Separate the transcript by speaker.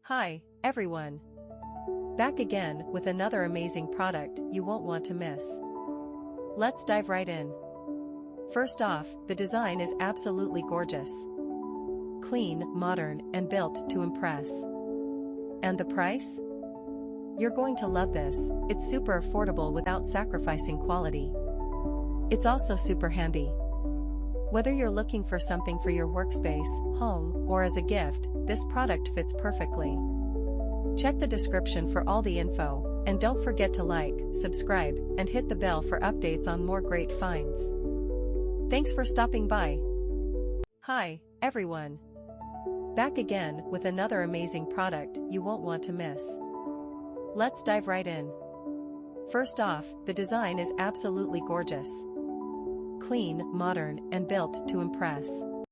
Speaker 1: Hi, everyone. Back again with another amazing product you won't want to miss. Let's dive right in. First off, the design is absolutely gorgeous. Clean, modern, and built to impress. And the price? You're going to love this. It's super affordable without sacrificing quality. It's also super handy. Whether you're looking for something for your workspace, home, or as a gift, this product fits perfectly. Check the description for all the info, and don't forget to like, subscribe, and hit the bell for updates on more great finds. Thanks for stopping by. Hi, everyone. Back again with another amazing product you won't want to miss. Let's dive right in. First off, the design is absolutely gorgeous. Clean, modern, and built to impress.